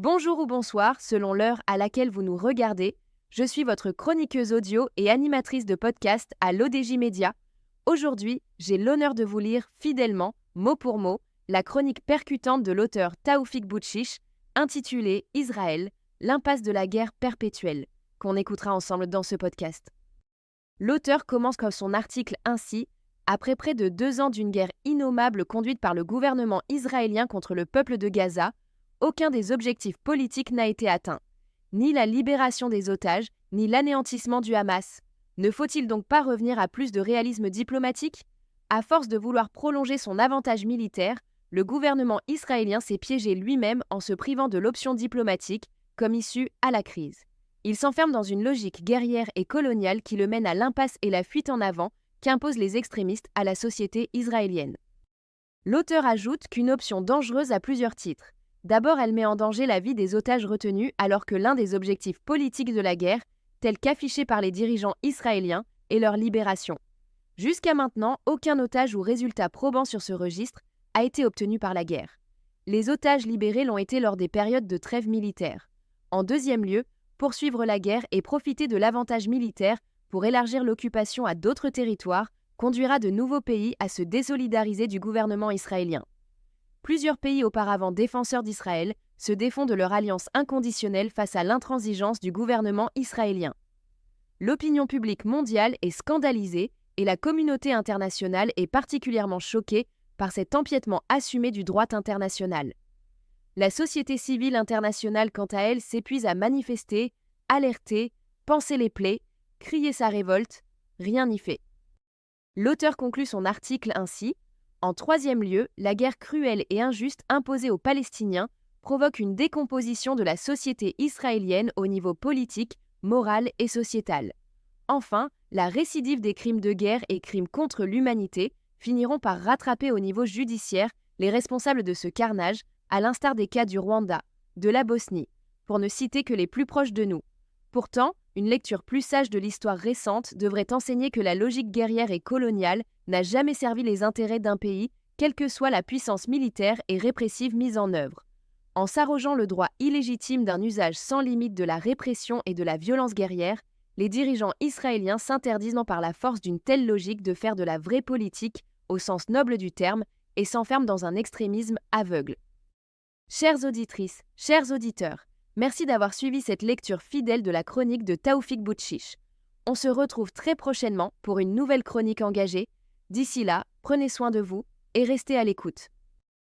Bonjour ou bonsoir, selon l'heure à laquelle vous nous regardez, je suis votre chroniqueuse audio et animatrice de podcast à l'ODJ Média. Aujourd'hui, j'ai l'honneur de vous lire fidèlement, mot pour mot, la chronique percutante de l'auteur Taoufik Boutchiche, intitulée Israël, l'impasse de la guerre perpétuelle, qu'on écoutera ensemble dans ce podcast. L'auteur commence comme son article ainsi: après près de 2 ans d'une guerre innommable conduite par le gouvernement israélien contre le peuple de Gaza, aucun des objectifs politiques n'a été atteint. Ni la libération des otages, ni l'anéantissement du Hamas. Ne faut-il donc pas revenir à plus de réalisme diplomatique ? À force de vouloir prolonger son avantage militaire, le gouvernement israélien s'est piégé lui-même en se privant de l'option diplomatique comme issue à la crise. Il s'enferme dans une logique guerrière et coloniale qui le mène à l'impasse et la fuite en avant qu'imposent les extrémistes à la société israélienne. L'auteur ajoute qu'une option dangereuse à plusieurs titres. D'abord, elle met en danger la vie des otages retenus alors que l'un des objectifs politiques de la guerre, tel qu'affiché par les dirigeants israéliens, est leur libération. Jusqu'à maintenant, aucun otage ou résultat probant sur ce registre a été obtenu par la guerre. Les otages libérés l'ont été lors des périodes de trêve militaire. En deuxième lieu, poursuivre la guerre et profiter de l'avantage militaire pour élargir l'occupation à d'autres territoires conduira de nouveaux pays à se désolidariser du gouvernement israélien. Plusieurs pays auparavant défenseurs d'Israël se défont de leur alliance inconditionnelle face à l'intransigeance du gouvernement israélien. L'opinion publique mondiale est scandalisée et la communauté internationale est particulièrement choquée par cet empiètement assumé du droit international. La société civile internationale, quant à elle, s'épuise à manifester, alerter, panser les plaies, crier sa révolte, rien n'y fait. L'auteur conclut son article ainsi: en troisième lieu, la guerre cruelle et injuste imposée aux Palestiniens provoque une décomposition de la société israélienne au niveau politique, moral et sociétal. Enfin, la récidive des crimes de guerre et crimes contre l'humanité finiront par rattraper au niveau judiciaire les responsables de ce carnage, à l'instar des cas du Rwanda, de la Bosnie, pour ne citer que les plus proches de nous. Pourtant, une lecture plus sage de l'histoire récente devrait enseigner que la logique guerrière et coloniale n'a jamais servi les intérêts d'un pays, quelle que soit la puissance militaire et répressive mise en œuvre. En s'arrogeant le droit illégitime d'un usage sans limite de la répression et de la violence guerrière, les dirigeants israéliens s'interdisent par la force d'une telle logique de faire de la vraie politique, au sens noble du terme, et s'enferment dans un extrémisme aveugle. Chères auditrices, chers auditeurs, merci d'avoir suivi cette lecture fidèle de la chronique de Taoufik Boutchiche. On se retrouve très prochainement pour une nouvelle chronique engagée. D'ici là, prenez soin de vous et restez à l'écoute.